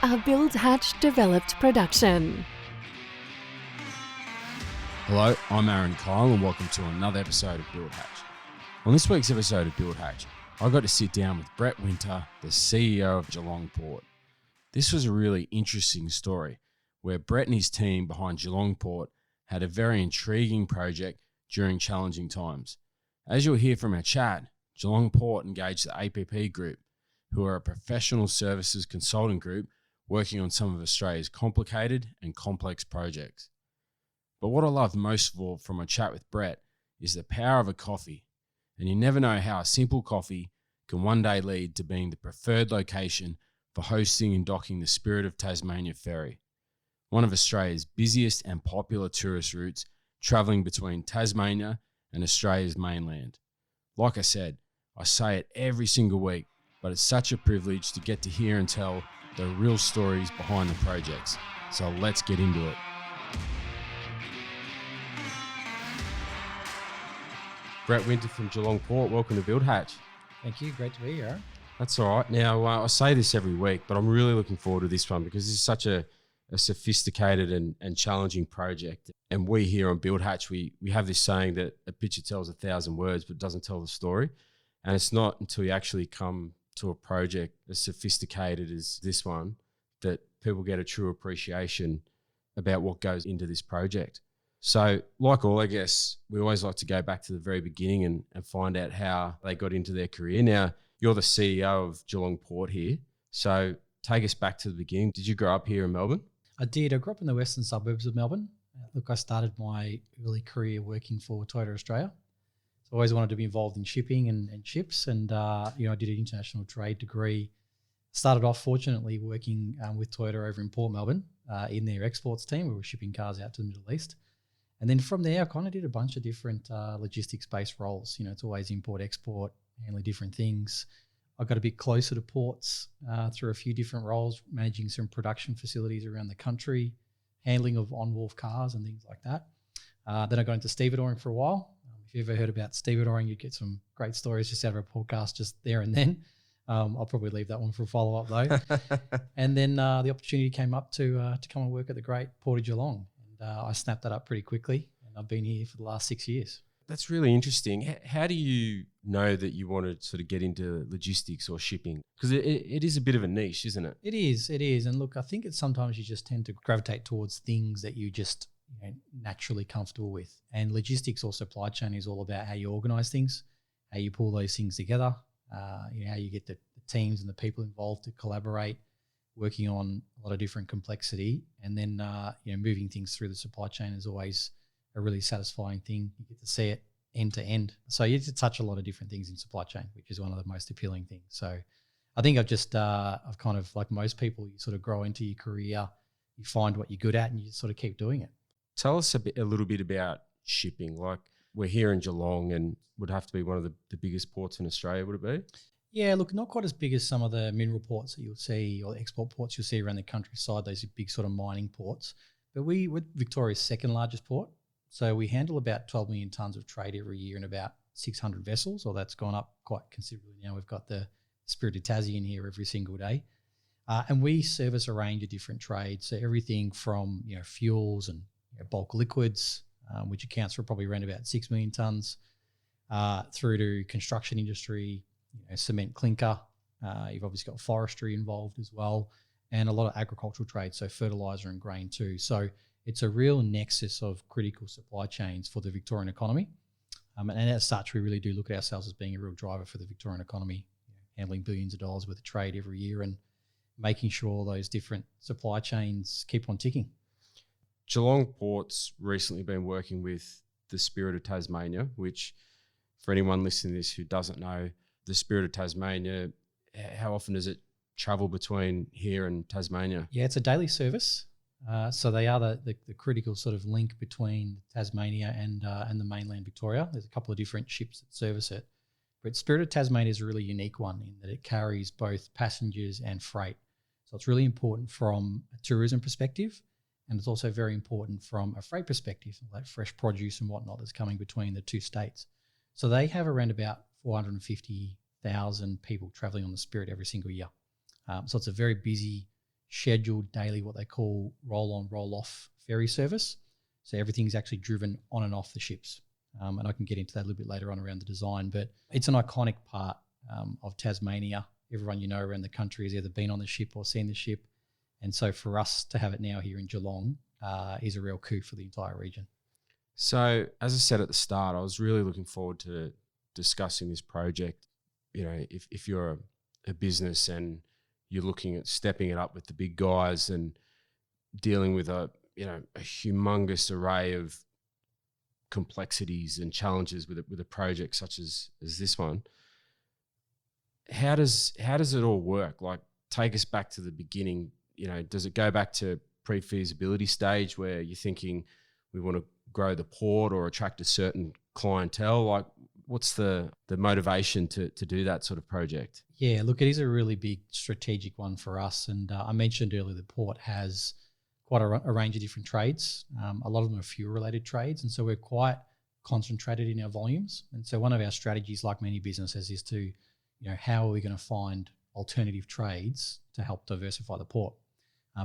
A Build Hatch developed production. Hello, I'm Aaron Kyle and welcome to another episode of Build Hatch. On this week's episode of Build Hatch, I got to sit down with Brett Winter, the CEO of Geelong Port. This was a really interesting story where Brett and his team behind Geelong Port had a very intriguing project during challenging times. As you'll hear from our chat, Geelong Port engaged the APP Group, who are a professional services consulting group working on some of Australia's complicated and complex projects. But what I loved most of all from my chat with Brett is the power of a coffee. And you never know how a simple coffee can one day lead to being the preferred location for hosting and docking the Spirit of Tasmania ferry, one of Australia's busiest and popular tourist routes travelling between Tasmania and Australia's mainland. Like I said, I say it every single week, but it's such a privilege to get to hear and tell the real stories behind the projects. So let's get into it. Brett Winter from Geelong Port, welcome to Build Hatch. Thank you, great to be here. That's all right. Now, I say this every week, but I'm really looking forward to this one because this is such a sophisticated and challenging project. And we here on Build Hatch, we have this saying that a picture tells 1,000 words but doesn't tell the story. And it's not until you actually come to a project as sophisticated as this one that people get a true appreciation about what goes into this project. So like all, I guess, we always like to go back to the very beginning and find out how they got into their career. Now, you're the CEO of Geelong Port here. So take us back to the beginning. Did you grow up here in Melbourne? I did. I grew up in the western suburbs of Melbourne. Look, I started my early career working for Toyota Australia. So I always wanted to be involved in shipping and ships. And, I did an international trade degree. Started off, fortunately, working with Toyota over in Port Melbourne in their exports team. We were shipping cars out to the Middle East. And then from there, I kind of did a bunch of different logistics-based roles. It's always import, export, handling different things. I got a bit closer to ports through a few different roles, managing some production facilities around the country, handling of on-wharf cars and things like that. Then I got into stevedoring for a while. If you ever heard about stevedoring, you'd get some great stories just out of a podcast just there and then. I'll probably leave that one for a follow-up though. And then the opportunity came up to come and work at the great Port of Geelong. I snapped that up pretty quickly, and I've been here for the last 6 years. That's really interesting. How do you know that you want to sort of get into logistics or shipping? Because it is a bit of a niche, isn't it? It is. And look, I think it's sometimes you just tend to gravitate towards things that you just naturally comfortable with. And logistics or supply chain is all about how you organize things, how you pull those things together, how you get the teams and the people involved to collaborate, working on a lot of different complexity, and then moving things through the supply chain is always a really satisfying thing. You get to see it end to end. So you get to touch a lot of different things in supply chain, which is one of the most appealing things. So I think I've kind of, like most people, you sort of grow into your career, you find what you're good at, and you sort of keep doing it. Tell us a little bit about shipping. Like, we're here in Geelong and would have to be one of the biggest ports in Australia, would it be? Yeah, look, not quite as big as some of the mineral ports that you'll see or export ports you'll see around the countryside, those big sort of mining ports. But we're Victoria's second largest port. So we handle about 12 million tonnes of trade every year and about 600 vessels, or that's gone up quite considerably now. We've got the Spirit of Tasmania in here every single day. And we service a range of different trades. So everything from fuels and bulk liquids, which accounts for probably around about 6 million tonnes, through to construction industry, cement clinker. You've obviously got forestry involved as well, and a lot of agricultural trade, so fertiliser and grain too. So it's a real nexus of critical supply chains for the Victorian economy. And as such, we really do look at ourselves as being a real driver for the Victorian economy, handling billions of dollars worth of trade every year and making sure those different supply chains keep on ticking. Geelong Port's recently been working with the Spirit of Tasmania, which, for anyone listening to this who doesn't know, the Spirit of Tasmania, how often does it travel between here and Tasmania? Yeah, it's a daily service. So they are the critical sort of link between Tasmania and the mainland Victoria. There's a couple of different ships that service it. But Spirit of Tasmania is a really unique one in that it carries both passengers and freight. So it's really important from a tourism perspective, and it's also very important from a freight perspective, like fresh produce and whatnot that's coming between the two states. So they have around about 450,000 people travelling on the Spirit every single year. So it's a very busy scheduled daily, what they call roll-on, roll-off ferry service. So everything's actually driven on and off the ships. And I can get into that a little bit later on around the design, but it's an iconic part of Tasmania. Everyone you know around the country has either been on the ship or seen the ship. And so for us to have it now here in Geelong is a real coup for the entire region. So as I said at the start, I was really looking forward to discussing this project. You know, if you're a business and you're looking at stepping it up with the big guys and dealing with a humongous array of complexities and challenges with a project such as this one, how does it all work? Like, take us back to the beginning. You know, does it go back to pre-feasibility stage where you're thinking we want to grow the port or attract a certain clientele? Like, what's the motivation to do that sort of project? Yeah, look, it is a really big strategic one for us. And I mentioned earlier the port has quite a range of different trades. A lot of them are fuel-related trades. And so we're quite concentrated in our volumes. And so one of our strategies, like many businesses, is to, how are we going to find alternative trades to help diversify the port,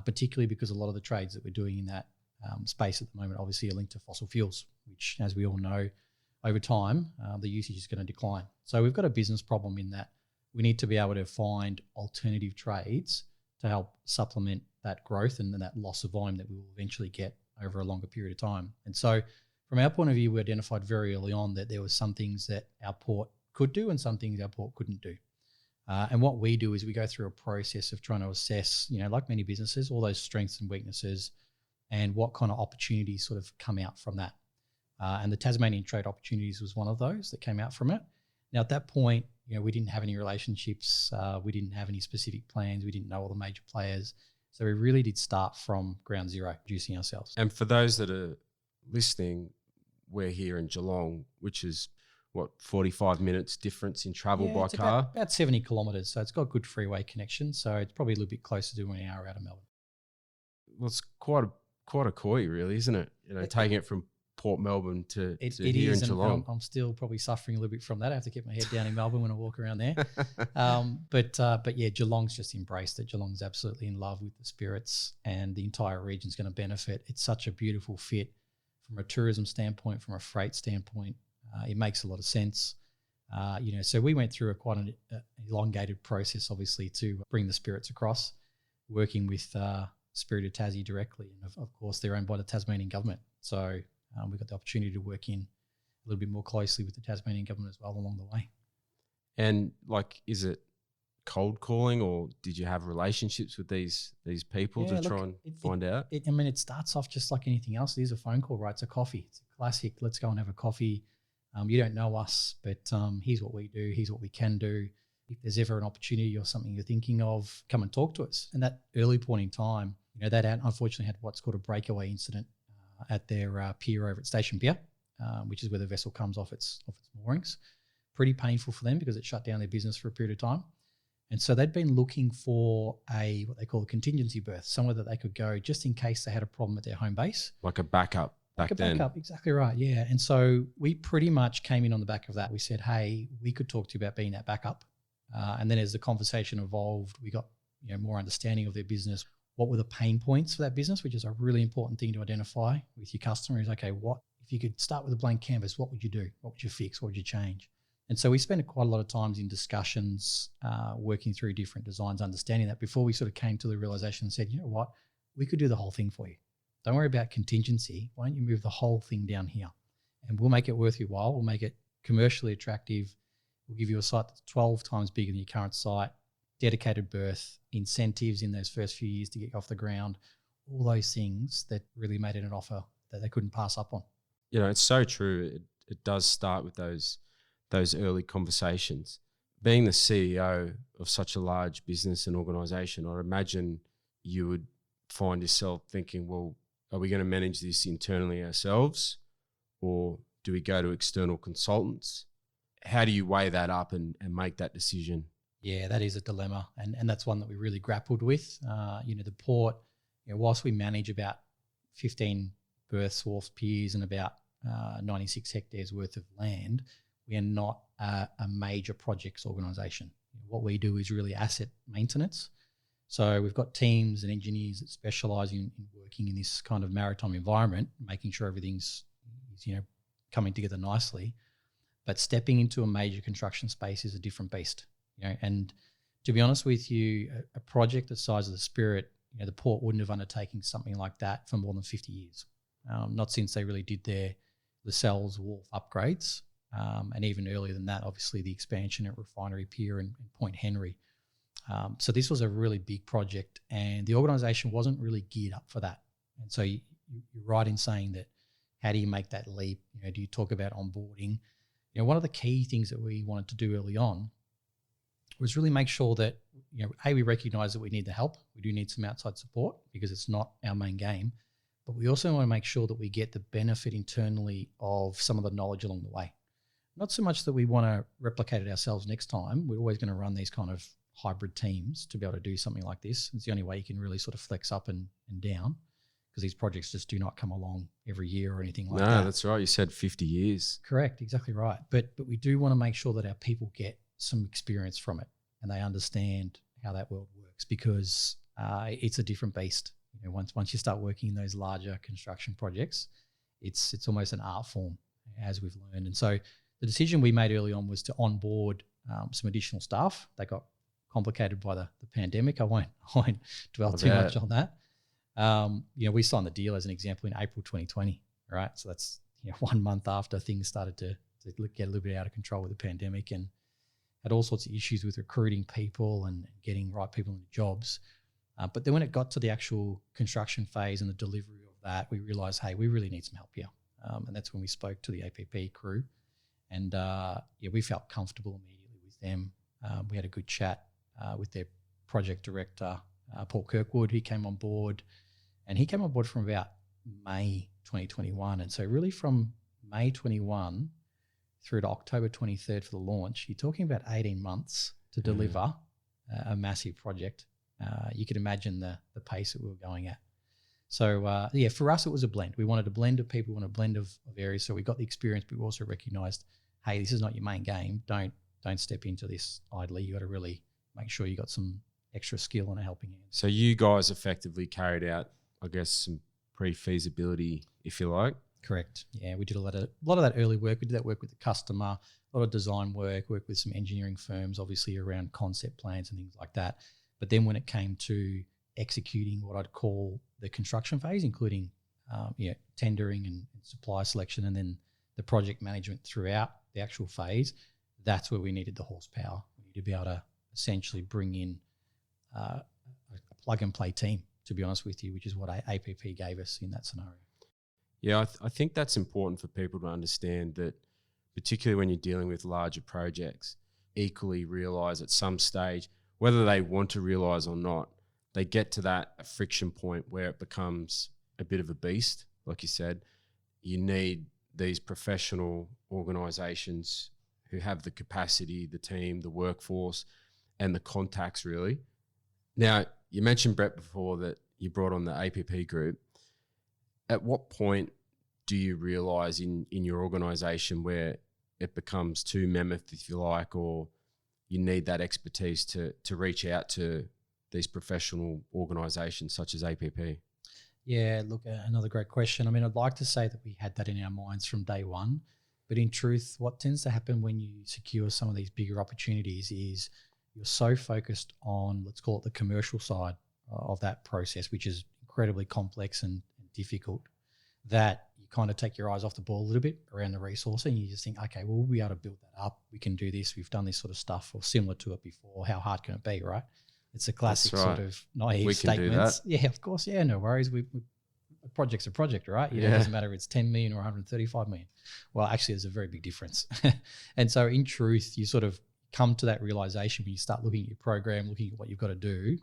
particularly because a lot of the trades that we're doing in that space at the moment obviously are linked to fossil fuels, which, as we all know, over time, the usage is going to decline. So we've got a business problem in that we need to be able to find alternative trades to help supplement that growth and then that loss of volume that we will eventually get over a longer period of time. And so from our point of view, we identified very early on that there were some things that our port could do and some things our port couldn't do. And what we do is we go through a process of trying to assess, like many businesses, all those strengths and weaknesses and what kind of opportunities sort of come out from that. And the Tasmanian Trade Opportunities was one of those that came out from it. Now, at that point, we didn't have any relationships. We didn't have any specific plans. We didn't know all the major players. So we really did start from ground zero, producing ourselves. And for those that are listening, we're here in Geelong, which is, 45 minutes difference in travel by car? About 70 kilometres. So it's got good freeway connection. So it's probably a little bit closer to an hour out of Melbourne. Well, it's quite a koi, really, isn't it? Taking it from Port Melbourne to here in Geelong. I'm still probably suffering a little bit from that. I have to keep my head down in Melbourne when I walk around there. But yeah, Geelong's just embraced it. Geelong's absolutely in love with the spirits, and the entire region's going to benefit. It's such a beautiful fit from a tourism standpoint, from a freight standpoint. It makes a lot of sense. So we went through quite an elongated process, obviously, to bring the spirits across, working with Spirit of Tassie directly. And of course, they're owned by the Tasmanian government. So we got the opportunity to work in a little bit more closely with the Tasmanian government as well along the way. And is it cold calling, or did you have relationships with these people to try and find out? It starts off just like anything else. It is a phone call, right? It's a coffee. It's a classic. Let's go and have a coffee. You don't know us, but here's what we do. Here's what we can do. If there's ever an opportunity or something you're thinking of, come and talk to us. And that early point in time, that unfortunately had what's called a breakaway incident at their pier over at Station Pier, which is where the vessel comes off its moorings. Pretty painful for them because it shut down their business for a period of time. And so they'd been looking for what they call a contingency berth, somewhere that they could go just in case they had a problem at their home base. Like a backup. Backup, exactly right, yeah. And so we pretty much came in on the back of that. We said, hey, we could talk to you about being that backup. And then as the conversation evolved, we got more understanding of their business. What were the pain points for that business, which is a really important thing to identify with your customer is, okay, what if you could start with a blank canvas, what would you do? What would you fix? What would you change? And so we spent quite a lot of times in discussions, working through different designs, understanding that before we sort of came to the realization and said, you know what, we could do the whole thing for you. Don't worry about contingency. Why don't you move the whole thing down here? And we'll make it worth your while. We'll make it commercially attractive. We'll give you a site that's 12 times bigger than your current site, dedicated berth, incentives in those first few years to get you off the ground, all those things that really made it an offer that they couldn't pass up on. It's so true. It does start with those early conversations. Being the CEO of such a large business and organisation, I imagine you would find yourself thinking, well, are we going to manage this internally ourselves, or do we go to external consultants? How do you weigh that up and make that decision? Yeah, that is a dilemma, and that's one that we really grappled with. The port, whilst we manage about 15 berths, wharfs, piers, and about 96 hectares worth of land, we are not a major projects organisation. What we do is really asset maintenance. So we've got teams and engineers that specialise in working in this kind of maritime environment, making sure everything's coming together nicely. But stepping into a major construction space is a different beast, And to be honest with you, a project the size of the Spirit, the port wouldn't have undertaken something like that for more than 50 years. Not since they really did the Lascelles Wharf upgrades, and even earlier than that, obviously the expansion at Refinery Pier and Point Henry. So this was a really big project, and the organisation wasn't really geared up for that. And so you're right in saying that. How do you make that leap? Do you talk about onboarding? One of the key things that we wanted to do early on was really make sure that, we recognise that we need the help. We do need some outside support because it's not our main game. But we also want to make sure that we get the benefit internally of some of the knowledge along the way. Not so much that we want to replicate it ourselves next time. We're always going to run these kind of hybrid teams to be able to do something like this. It's the only way you can really sort of flex up and down, because these projects just do not come along every year or anything like that. No, that's right. You said 50 years. Correct, exactly right. But we do want to make sure that our people get some experience from it and they understand how that world works, because it's a different beast. Once you start working in those larger construction projects, it's almost an art form, as we've learned. And so the decision we made early on was to onboard some additional staff. They got complicated by the pandemic. I won't dwell too much on that. We signed the deal, as an example, in April 2020, right? So that's 1 month after things started to get a little bit out of control with the pandemic, and had all sorts of issues with recruiting people and getting right people into jobs. But then when it got to the actual construction phase and the delivery of that, we realised, hey, we really need some help here. And that's when we spoke to the APP crew, and we felt comfortable immediately with them. We had a good chat with their project director, Paul Kirkwood. He came on board. And he came on board from about May 2021. And so really from May 21 through to October 23rd for the launch, you're talking about 18 months to deliver a massive project. You can imagine the pace that we were going at. So, for us, it was a blend. We wanted a blend of people, we wanted a blend of areas. So we got the experience, but we also recognised, hey, this is not your main game. Don't step into this idly. You got to really make sure you got some extra skill and a helping hand. So you guys effectively carried out, I guess, some pre-feasibility, if you like. Correct. Yeah, we did a lot of that early work. We did that work with the customer, a lot of design work with some engineering firms, obviously around concept plans and things like that. But then when it came to executing what I'd call the construction phase, including tendering and supply selection, and then the project management throughout the actual phase, that's where we needed the horsepower. We need to be able to essentially bring in a plug-and-play team, to be honest with you, which is what APP gave us in that scenario. Yeah, I think that's important for people to understand, that particularly when you're dealing with larger projects, equally realise at some stage, whether they want to realise or not, they get to that friction point where it becomes a bit of a beast. Like you said, you need these professional organisations who have the capacity, the team, the workforce, and the contacts, really. Now, you mentioned, Brett, before that you brought on the APP group. At what point do you realise in your organisation where it becomes too mammoth, if you like, or you need that expertise to reach out to these professional organisations such as APP? Yeah, look, another great question. I mean, I'd like to say that we had that in our minds from day one, but in truth, what tends to happen when you secure some of these bigger opportunities is you're so focused on, let's call it the commercial side of that process, which is incredibly complex and difficult, that you kind of take your eyes off the ball a little bit around the resourcing. And you just think, okay, well, we'll be able to build that up. We can do this. We've done this sort of stuff or similar to it before. How hard can it be, right? It's a classic sort of naive statements. Yeah, of course. Yeah, no worries. A project's a project, right? It doesn't matter if it's 10 million or 135 million. Well, actually, there's a very big difference. And so in truth, you sort of come to that realization when you start looking at your program, looking at what you've got to do.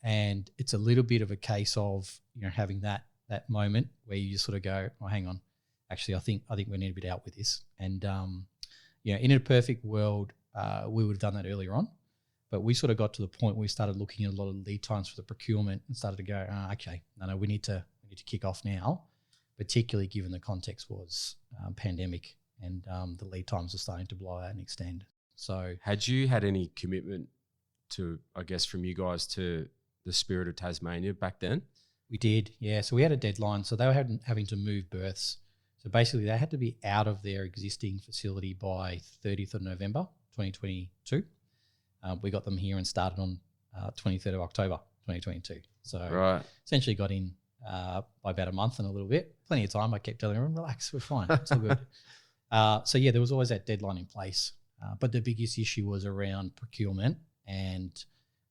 And it's a little bit of a case of, having that moment where you just sort of go, oh, hang on, actually, I think we need to be out with this. And, in a perfect world, we would have done that earlier on. But we sort of got to the point where we started looking at a lot of lead times for the procurement and started to go, okay, no, we need to kick off now, particularly given the context was pandemic and the lead times are starting to blow out and extend. So had you had any commitment to, I guess, from you guys to the Spirit of Tasmania back then? We did, yeah. So we had a deadline. So they were having to move berths. So basically they had to be out of their existing facility by 30th of November, 2022. We got them here and started on 23rd of October, 2022. So essentially got in by about a month and a little bit. Plenty of time. I kept telling everyone, relax, we're fine. It's all good. So yeah, there was always that deadline in place. But the biggest issue was around procurement and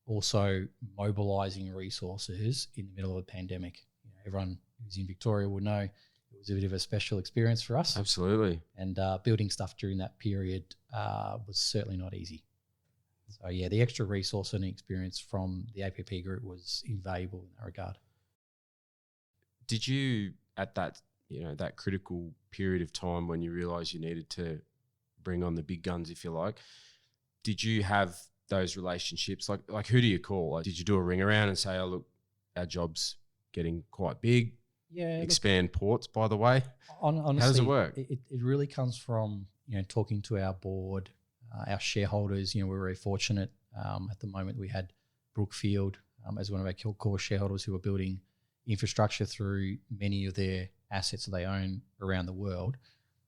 also mobilising resources in the middle of a pandemic. You know, everyone who's in Victoria would know it was a bit of a special experience for us. Absolutely. And building stuff during that period was certainly not easy. So yeah, the extra resource and experience from the APP group was invaluable in that regard. Did you, at that, that critical period of time when you realised you needed to bring on the big guns, if you like, did you have those relationships? Like who do you call? Like, did you do a ring around and say, oh, look, our job's getting quite big? Yeah. Expand ports, by the way. Honestly, how does it work? It really comes from, talking to our board, our shareholders. We're very fortunate. At the moment, we had Brookfield as one of our core shareholders who are building infrastructure through many of their assets that they own around the world.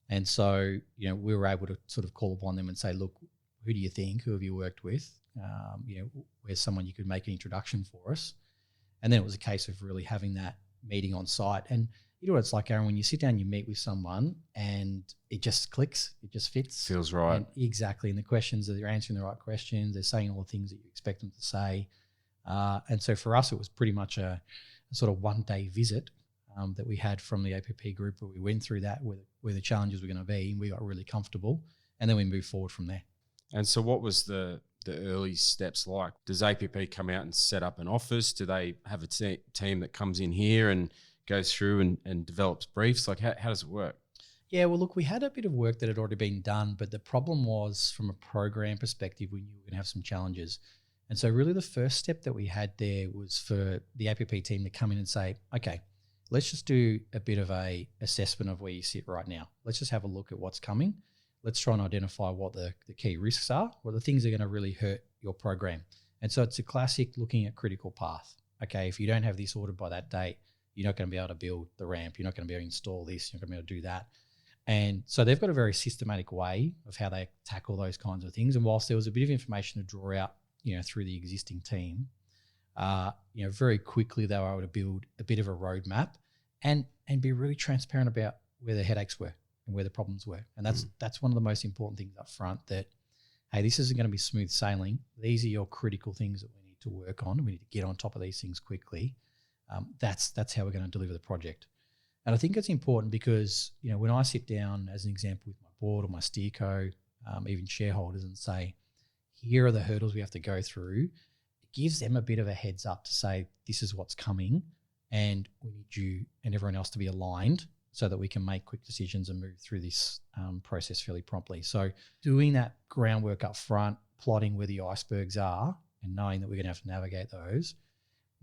And so, we were able to sort of call upon them and say, look, who do you think? Who have you worked with? Where's someone you could make an introduction for us? And then it was a case of really having that meeting on site. And you know what it's like, Aaron, when you sit down, you meet with someone and it just clicks, it just fits. Feels right. And exactly. And the questions, they're answering the right questions, they're saying all the things that you expect them to say. And so for us, it was pretty much a sort of one-day visit that we had from the APP group, where we went through that, where the challenges were going to be, and we got really comfortable, and then we moved forward from there. And so what was the early steps like? Does APP come out and set up an office? Do they have a team that comes in here and goes through and develops briefs? Like how does it work? Yeah, well, look, we had a bit of work that had already been done, but the problem was, from a program perspective, we knew we were going to have some challenges. And so really the first step that we had there was for the APP team to come in and say, okay, let's just do a bit of a assessment of where you sit right now. Let's just have a look at what's coming. Let's try and identify what the key risks are, what the things that are going to really hurt your program. And so it's a classic looking at critical path. Okay, if you don't have this ordered by that date, you're not going to be able to build the ramp. You're not going to be able to install this. You're not going to be able to do that. And so they've got a very systematic way of how they tackle those kinds of things. And whilst there was a bit of information to draw out, through the existing team, very quickly they were able to build a bit of a roadmap and be really transparent about where the headaches were and where the problems were. And that's one of the most important things up front, that, hey, this isn't going to be smooth sailing. These are your critical things that we need to work on. We need to get on top of these things quickly. That's how we're going to deliver the project. And I think it's important because, when I sit down, as an example, with my board or my steerco, even shareholders, and say, here are the hurdles we have to go through, it gives them a bit of a heads up to say, this is what's coming, and we need you and everyone else to be aligned so that we can make quick decisions and move through this process fairly promptly. So doing that groundwork up front, plotting where the icebergs are and knowing that we're going to have to navigate those,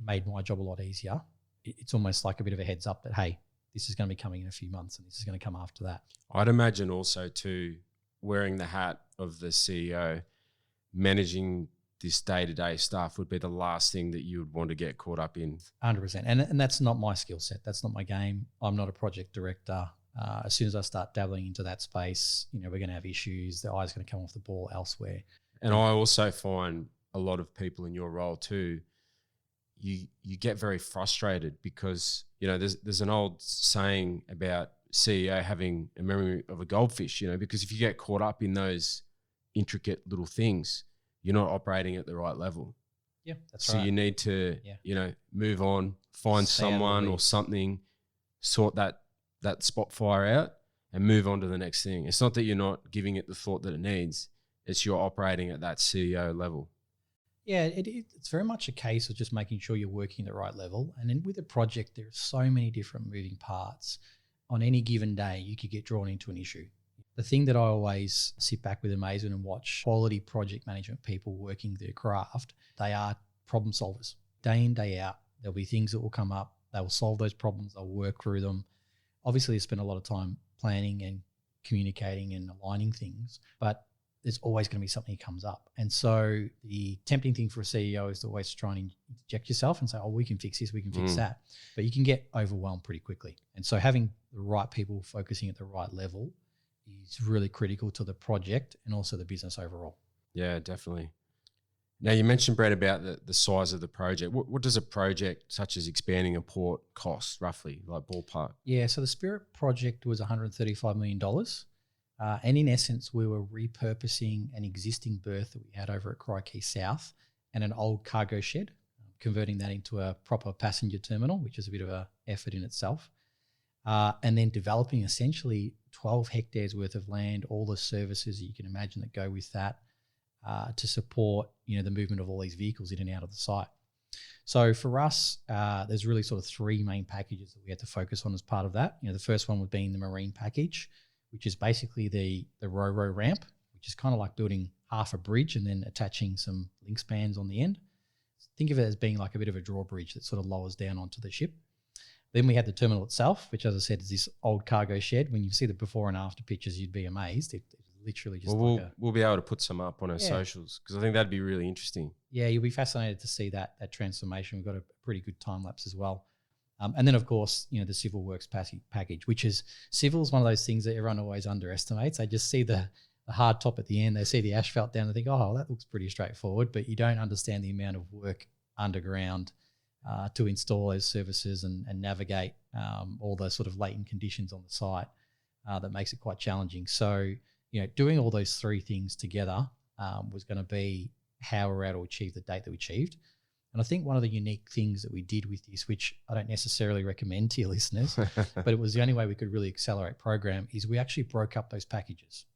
made my job a lot easier. It's almost like a bit of a heads up that, hey, this is going to be coming in a few months and this is going to come after that. I'd imagine also too, wearing the hat of the CEO, managing this day-to-day stuff would be the last thing that you would want to get caught up in. 100%. And that's not my skill set. That's not my game. I'm not a project director. As soon as I start dabbling into that space, we're going to have issues. The eye's going to come off the ball elsewhere. And I also find a lot of people in your role too, you get very frustrated because, there's an old saying about CEO having a memory of a goldfish, because if you get caught up in those intricate little things, you're not operating at the right level. Yeah, that's right. So you need to, move on, find someone or something, sort that spot fire out and move on to the next thing. It's not that you're not giving it the thought that it needs. It's you're operating at that CEO level. Yeah, it's very much a case of just making sure you're working at the right level. And then with a project, there are so many different moving parts. On any given day, you could get drawn into an issue. The thing that I always sit back with amazement and watch quality project management people working their craft, they are problem solvers. Day in, day out, there'll be things that will come up. They will solve those problems. They'll work through them. Obviously, they spend a lot of time planning and communicating and aligning things, but there's always going to be something that comes up. And so the tempting thing for a CEO is to always try and inject yourself and say, oh, we can fix this, we can fix that. But you can get overwhelmed pretty quickly. And so having the right people focusing at the right level is really critical to the project and also the business overall. Yeah, definitely. Now, you mentioned, Brett, about the size of the project. What does a project such as expanding a port cost roughly, like ballpark? Yeah, so the Spirit project was $135 million. And in essence, we were repurposing an existing berth that we had over at Crikey South and an old cargo shed, converting that into a proper passenger terminal, which is a bit of an effort in itself. And then developing essentially 12 hectares worth of land, all the services that you can imagine that go with that, to support, the movement of all these vehicles in and out of the site. So for us, there's really sort of three main packages that we had to focus on as part of that. The first one would be the marine package, which is basically the ro-ro ramp, which is kind of like building half a bridge and then attaching some link spans on the end. Think of it as being like a bit of a drawbridge that sort of lowers down onto the ship. Then we had the terminal itself, which, as I said, is this old cargo shed. When you see the before and after pictures, you'd be amazed. It's literally just we'll be able to put some up on our socials because I think that'd be really interesting. Yeah, you'll be fascinated to see that transformation. We've got a pretty good time lapse as well. And then, of course, the civil works package, which is civil is one of those things that everyone always underestimates. They just see the hard top at the end. They see the asphalt down and think, oh, that looks pretty straightforward. But you don't understand the amount of work underground to install those services and navigate all the sort of latent conditions on the site that makes it quite challenging. So, doing all those three things together was going to be how we're able to achieve the date that we achieved. And I think one of the unique things that we did with this, which I don't necessarily recommend to your listeners, but it was the only way we could really accelerate program, is we actually broke up those packages.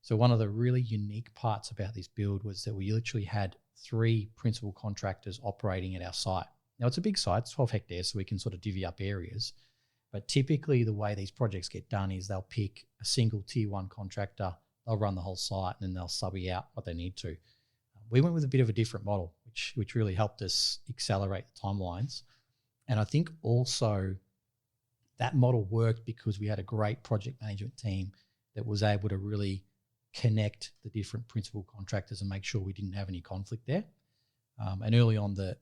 So one of the really unique parts about this build was that we literally had 3 principal contractors operating at our site. Now, it's a big site, it's 12 hectares, so we can sort of divvy up areas. But typically the way these projects get done is they'll pick a single tier 1 contractor, they'll run the whole site, and then they'll subby out what they need to. We went with a bit of a different model, which really helped us accelerate the timelines. And I think also that model worked because we had a great project management team that was able to really connect the different principal contractors and make sure we didn't have any conflict there. And early on, the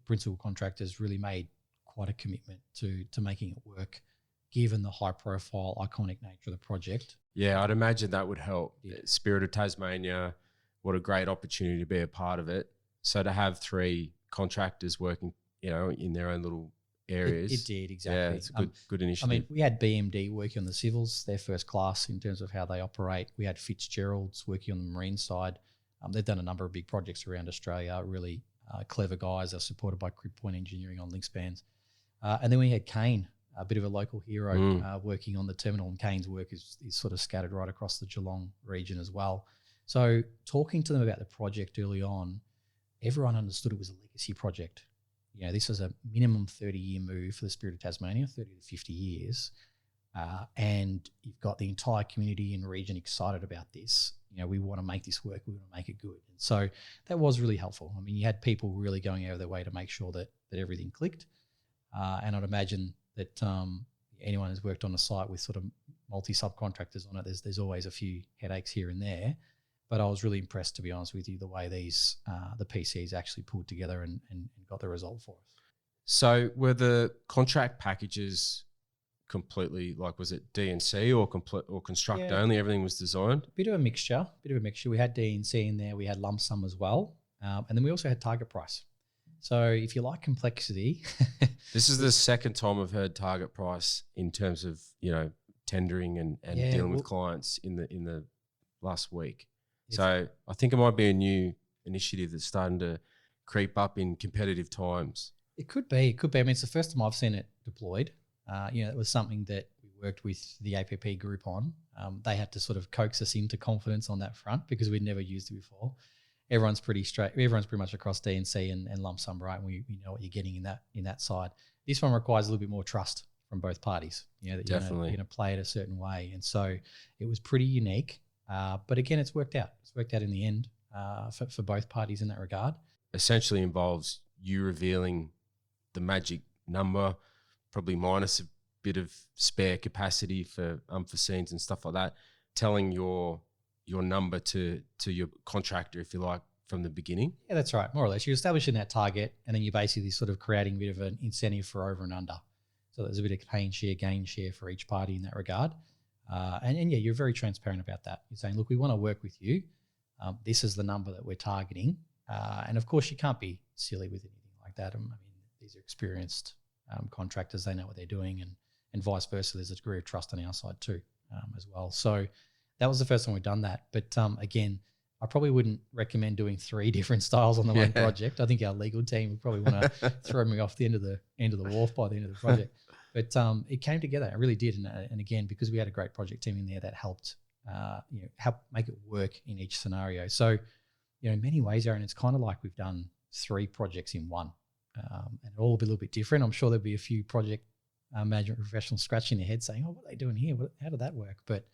principal contractors really made quite a commitment to making it work, given the high-profile, iconic nature of the project. Yeah, I'd imagine that would help. Yeah. Spirit of Tasmania, what a great opportunity to be a part of it. So to have 3 contractors working, in their own little areas. It did, exactly. Yeah, it's a good initiative. We had BMD working on the civils, they're first class in terms of how they operate. We had Fitzgerald's working on the marine side. They've done a number of big projects around Australia, really clever guys. They're supported by Crib Point Engineering on link spans. And then we had Kane, a bit of a local hero, working on the terminal, and Kane's work is sort of scattered right across the Geelong region as well. So talking to them about the project early on, everyone understood it was a legacy project. This is a minimum 30-year move for the Spirit of Tasmania, 30 to 50 years. And you've got the entire community and region excited about this. We want to make this work. We want to make it good. And so that was really helpful. You had people really going out of their way to make sure that everything clicked. And I'd imagine that anyone who's worked on a site with sort of multi-subcontractors on it, there's always a few headaches here and there. But I was really impressed, to be honest with you, the way these the PCs actually pulled together and got the result for us. So were the contract packages completely, was it D&C or construct only? Everything was designed? Bit of a mixture. We had D&C in there. We had lump sum as well. And then we also had target price. So if you like complexity. This is the second time I've heard target price in terms of, tendering and dealing with clients in the last week. So I think it might be a new initiative that's starting to creep up in competitive times. It could be. It's the first time I've seen it deployed. It was something that we worked with the APP group on. They had to sort of coax us into confidence on that front because we'd never used it before. Everyone's pretty much across D&C and lump sum, right? And we know what you're getting in that side. This one requires a little bit more trust from both parties. That Definitely. You're going to play it a certain way. And so it was pretty unique. But again, it's worked out. It's worked out in the end for both parties in that regard. Essentially involves you revealing the magic number, probably minus a bit of spare capacity for unforeseens and stuff like that, telling your your number to your contractor, if you like, from the beginning? Yeah, that's right, more or less. You're establishing that target, and then you're basically sort of creating a bit of an incentive for over and under. So there's a bit of pain share, gain share for each party in that regard. And yeah, you're very transparent about that. You're saying, look, we want to work with you. This is the number that we're targeting. And of course, you can't be silly with anything like that. I mean, these are experienced contractors. They know what they're doing, and vice versa. There's a degree of trust on our side too, as well. So that was the first time we've done that. But again, I probably wouldn't recommend doing 3 different styles on the one project. I think our legal team would probably want to throw me off the end of the wharf by the end of the project. But it came together. It really did. And again, because we had a great project team in there that helped, help make it work in each scenario. So, in many ways, Aaron, it's kind of like we've done 3 projects in one, and all a little bit different. I'm sure there'll be a few project management professionals scratching their head saying, "Oh, what are they doing here? How did that work?" But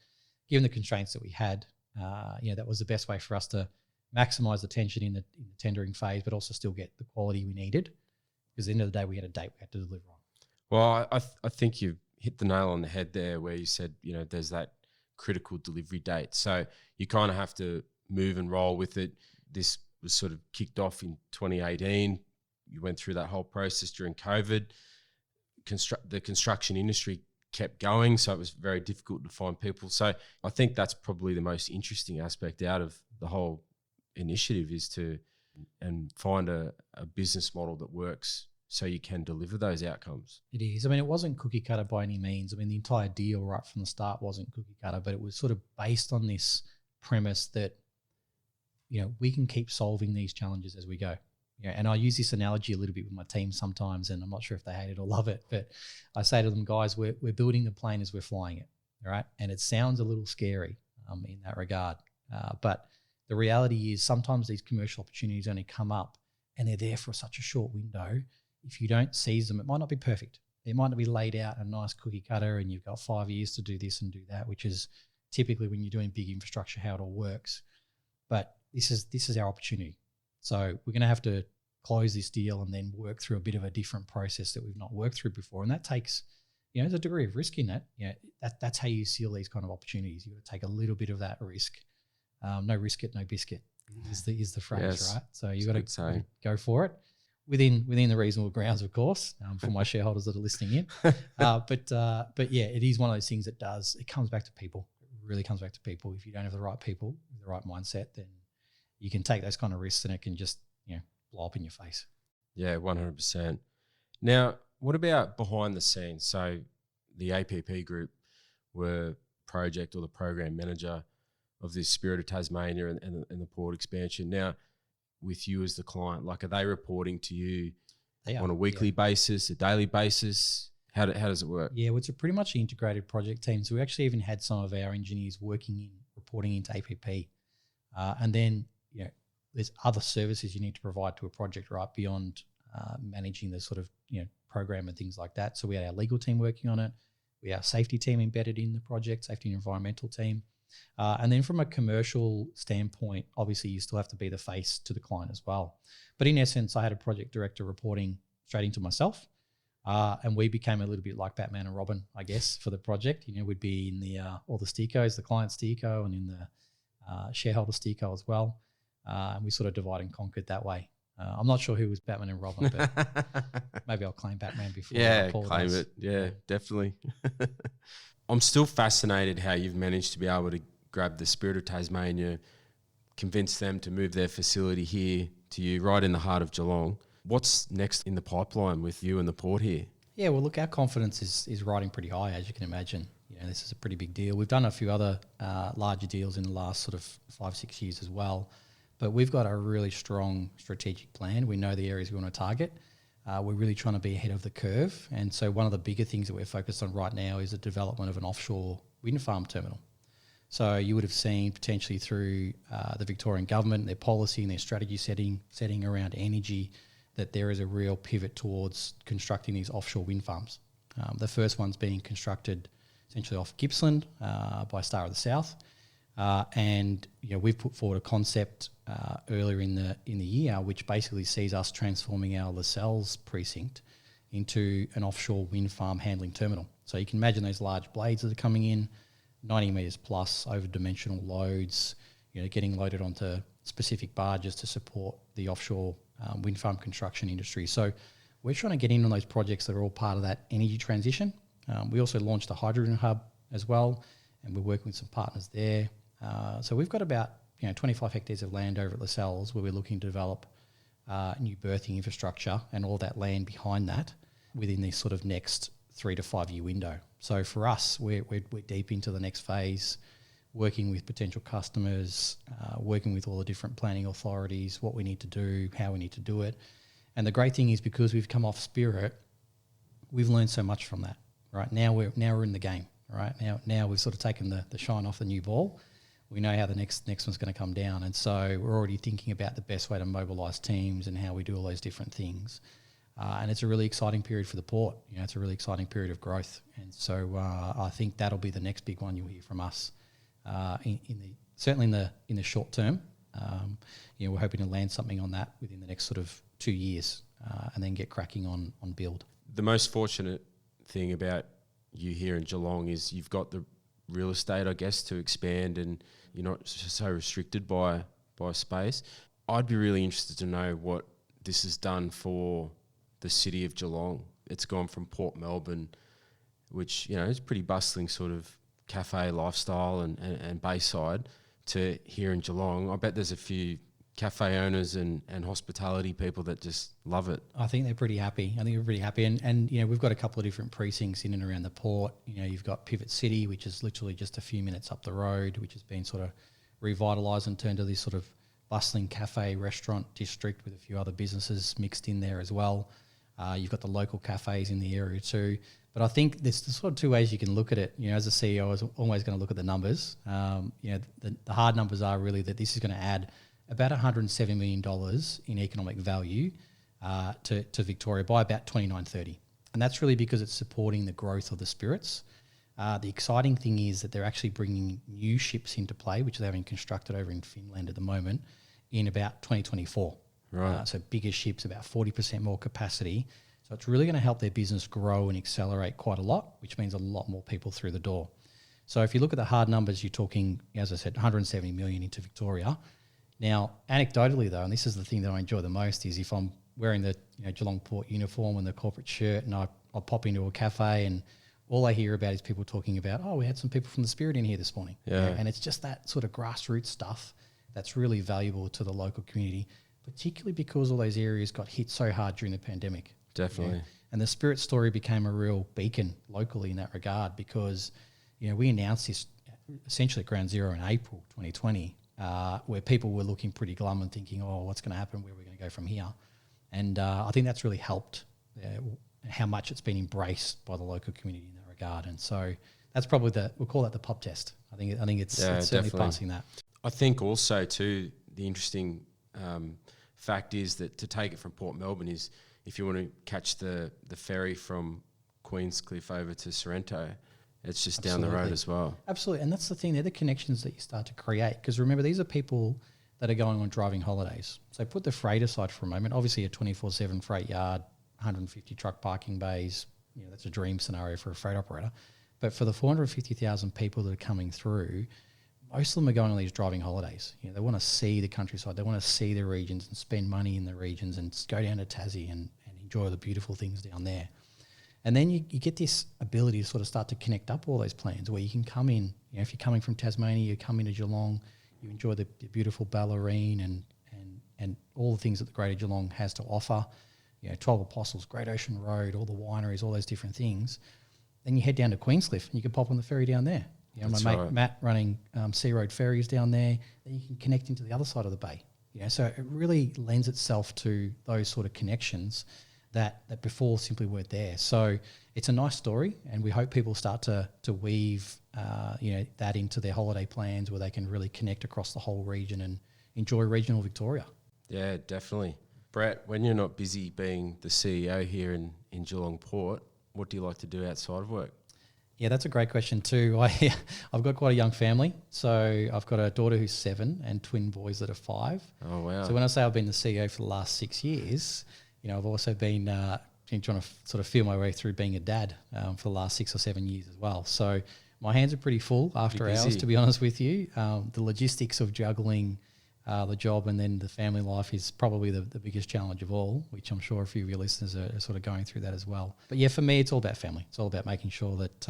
given the constraints that we had, that was the best way for us to maximise the tension in the tendering phase, but also still get the quality we needed. Because at the end of the day, we had a date we had to deliver on. Well, I think you hit the nail on the head there where you said, there's that critical delivery date. So you kind of have to move and roll with it. This was sort of kicked off in 2018. You went through that whole process during COVID. The construction industry kept going, so it was very difficult to find people. So I think that's probably the most interesting aspect out of the whole initiative is to find a business model that works so you can deliver those outcomes. It is. I mean, it wasn't cookie cutter by any means. I mean, the entire deal right from the start wasn't cookie cutter, but it was sort of based on this premise that, we can keep solving these challenges as we go. And I use this analogy a little bit with my team sometimes, and I'm not sure if they hate it or love it, but I say to them, guys, we're building the plane as we're flying it, all right? And it sounds a little scary in that regard. But the reality is sometimes these commercial opportunities only come up and they're there for such a short window. If you don't seize them, it might not be perfect. It might not be laid out in a nice cookie cutter and you've got 5 years to do this and do that, which is typically when you're doing big infrastructure, how it all works. But this is our opportunity. So we're going to have to close this deal and then work through a bit of a different process that we've not worked through before. And that takes, there's a degree of risk in that. That's how you seal these kind of opportunities. You've got to take a little bit of that risk. No risk it, no biscuit is the phrase, yes, right? So you've got to go for it within the reasonable grounds, of course, for my shareholders that are listening in. But yeah, it is one of those things that it comes back to people. It really comes back to people. If you don't have the right people, the right mindset, then you can take those kind of risks and it can just, blow up in your face. Yeah, 100%. Now, what about behind the scenes? So the APP group were project or the program manager of this Spirit of Tasmania and the port expansion. Now, with you as the client, like, are they reporting to you on a weekly basis, a daily basis? How does it work? Yeah, well, it's a pretty much integrated project team. So we actually even had some of our engineers reporting into APP. And then, there's other services you need to provide to a project, right, beyond managing the sort of, program and things like that. So we had our legal team working on it. We had our safety team embedded in the project, safety and environmental team. And then from a commercial standpoint, obviously you still have to be the face to the client as well. But in essence, I had a project director reporting straight into myself. And we became a little bit like Batman and Robin, I guess, for the project. We'd be in the all the STECOs, the client STECO, and in the shareholder STECO as well. And we sort of divide and conquered that way. I'm not sure who was Batman and Robin, but maybe I'll claim Batman before. Yeah, claim it. Yeah, definitely. I'm still fascinated how you've managed to be able to grab the Spirit of Tasmania, convince them to move their facility here to you right in the heart of Geelong. What's next in the pipeline with you and the port here? Yeah, well, look, our confidence is riding pretty high, as you can imagine. This is a pretty big deal. We've done a few other larger deals in the last sort of 5-6 years as well. But we've got a really strong strategic plan. We know the areas we want to target. We're really trying to be ahead of the curve. And so one of the bigger things that we're focused on right now is the development of an offshore wind farm terminal. So you would have seen potentially through the Victorian government, their policy and their strategy setting around energy, that there is a real pivot towards constructing these offshore wind farms. The first one's being constructed essentially off Gippsland by Star of the South. And we've put forward a concept earlier in the year, which basically sees us transforming our Lascelles precinct into an offshore wind farm handling terminal. So you can imagine those large blades that are coming in. 90 metres plus over dimensional loads, getting loaded onto specific barges to support the offshore wind farm construction industry. So we're trying to get in on those projects that are all part of that energy transition. We also launched a hydrogen hub as well, and we're working with some partners there. So we've got about 25 hectares of land over at Lascelles where we're looking to develop new berthing infrastructure and all that land behind that within this sort of next 3 to 5 year window. So for us, we're deep into the next phase, working with potential customers, working with all the different planning authorities, what we need to do, how we need to do it. And the great thing is, because we've come off Spirit, we've learned so much from that. Right now we're in the game. Right now we've sort of taken the shine off the new ball. We know how the next one's going to come down, and so we're already thinking about the best way to mobilise teams and how we do all those different things. And it's a really exciting period for the port. It's a really exciting period of growth, and so I think that'll be the next big one you'll hear from us. Certainly in the short term, we're hoping to land something on that within the next sort of 2 years, and then get cracking on build. The most fortunate thing about you here in Geelong is you've got the real estate, I guess, to expand, and you're not so restricted by space. I'd be really interested to know what this has done for the city of Geelong. It's gone from Port Melbourne, which is pretty bustling sort of cafe lifestyle and Bayside, to here in Geelong. I bet there's a few cafe owners and hospitality people that just love it. I think they're pretty happy. And we've got a couple of different precincts in and around the port. You've got Pivot City, which is literally just a few minutes up the road, which has been sort of revitalised and turned to this sort of bustling cafe restaurant district with a few other businesses mixed in there as well. You've got the local cafes in the area too. But I think there's sort of two ways you can look at it. As a CEO, I was always going to look at the numbers. The hard numbers are really that this is going to add about $170 million in economic value to Victoria by about 29-30. And that's really because it's supporting the growth of the Spirits. The exciting thing is that they're actually bringing new ships into play, which they're having constructed over in Finland at the moment, in about 2024. Right. So bigger ships, about 40% more capacity. So it's really going to help their business grow and accelerate quite a lot, which means a lot more people through the door. So if you look at the hard numbers, you're talking, as I said, 170 million into Victoria. Now, anecdotally though, and this is the thing that I enjoy the most, is if I'm wearing the Geelong Port uniform and the corporate shirt, and I pop into a cafe, and all I hear about is people talking about, we had some people from the Spirit in here this morning. Yeah. And it's just that sort of grassroots stuff that's really valuable to the local community, particularly because all those areas got hit so hard during the pandemic. Definitely. Yeah. And the Spirit story became a real beacon locally in that regard, because we announced this essentially at Ground Zero in April 2020, where people were looking pretty glum and thinking, what's going to happen, where are we going to go from here? And I think that's really helped how much it's been embraced by the local community in that regard. And so that's probably we'll call that the pub test. I think it's certainly passing that. I think also too, the interesting fact is that to take it from Port Melbourne is, if you want to catch the ferry from Queenscliff over to Sorrento, it's just down the road as well. Absolutely. And that's the thing, they're the connections that you start to create. Because remember, these are people that are going on driving holidays. So put the freight aside for a moment. Obviously a 24/7 freight yard, 150 truck parking bays, that's a dream scenario for a freight operator. But for the 450,000 people that are coming through, most of them are going on these driving holidays. They want to see the countryside. They want to see the regions and spend money in the regions and go down to Tassie and enjoy the beautiful things down there. And then you get this ability to sort of start to connect up all those plans, where you can come in, if you're coming from Tasmania, you come into Geelong, you enjoy the beautiful Ballerine and all the things that the Greater Geelong has to offer, 12 Apostles, Great Ocean Road, all the wineries, all those different things. Then you head down to Queenscliff and you can pop on the ferry down there. My mate Matt running Sea Road ferries down there, then you can connect into the other side of the bay. So it really lends itself to those sort of connections that before simply weren't there. So it's a nice story, and we hope people start to weave that into their holiday plans, where they can really connect across the whole region and enjoy regional Victoria. Yeah, definitely. Brett, when you're not busy being the CEO here in Geelong Port, what do you like to do outside of work? Yeah, that's a great question too. I've got quite a young family. So I've got a daughter who's 7 and twin boys that are 5. Oh, wow. So when I say I've been the CEO for the last 6 years, I've also been trying to sort of feel my way through being a dad for the last 6 or 7 years as well. So my hands are pretty full after Pretty hours, busy. to be honest with you. The logistics of juggling the job and then the family life is probably the biggest challenge of all, which I'm sure a few of your listeners are sort of going through that as well. But yeah, for me, it's all about family. It's all about making sure that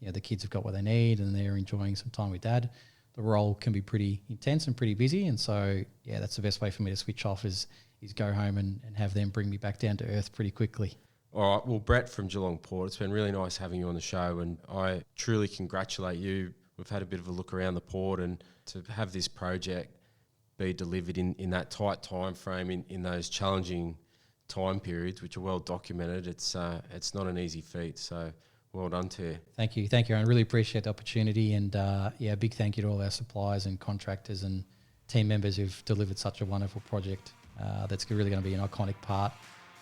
the kids have got what they need and they're enjoying some time with dad. The role can be pretty intense and pretty busy, and so yeah, that's the best way for me to switch off is go home and have them bring me back down to earth pretty quickly. All right, well, Brett from Geelong Port, it's been really nice having you on the show, and I truly congratulate you. We've had a bit of a look around the port, and to have this project be delivered in that tight time frame, in those challenging time periods, which are well documented, it's not an easy feat, so well done to you. Thank you, Aaron. Really appreciate the opportunity, and a big thank you to all our suppliers and contractors and team members who've delivered such a wonderful project that's really going to be an iconic part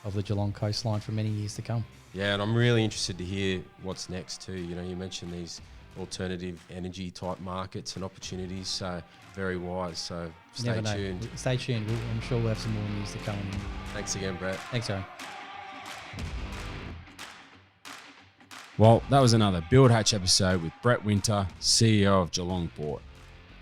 of the Geelong coastline for many years to come. Yeah, and I'm really interested to hear what's next too. You know, you mentioned these alternative energy type markets and opportunities, so very wise, so stay tuned. Stay tuned. I'm sure we'll have some more news to come. Thanks again, Brett. Thanks, Aaron. Well, that was another Build Hatch episode with Brett Winter, CEO of Geelong Port.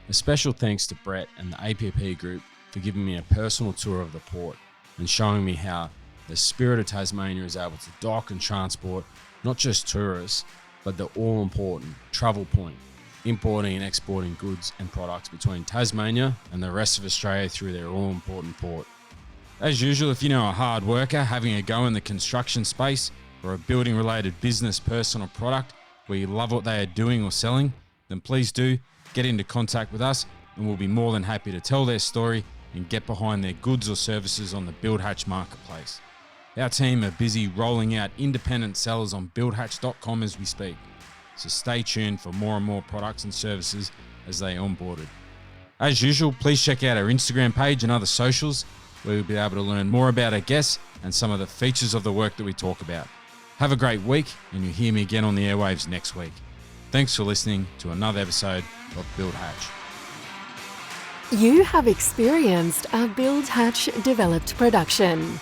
A special thanks to Brett and the APP group for giving me a personal tour of the port and showing me how the Spirit of Tasmania is able to dock and transport not just tourists, but the all-important travel point, importing and exporting goods and products between Tasmania and the rest of Australia through their all-important port. As usual, if you know a hard worker having a go in the construction space or a building-related business, person or product where you love what they are doing or selling, then please do get into contact with us and we'll be more than happy to tell their story and get behind their goods or services on the Build Hatch marketplace. Our team are busy rolling out independent sellers on buildhatch.com as we speak, so stay tuned for more and more products and services as they onboarded. As usual, please check out our Instagram page and other socials where you'll be able to learn more about our guests and some of the features of the work that we talk about. Have a great week, and you'll hear me again on the airwaves next week. Thanks for listening to another episode of Build Hatch. You have experienced a Build Hatch developed production.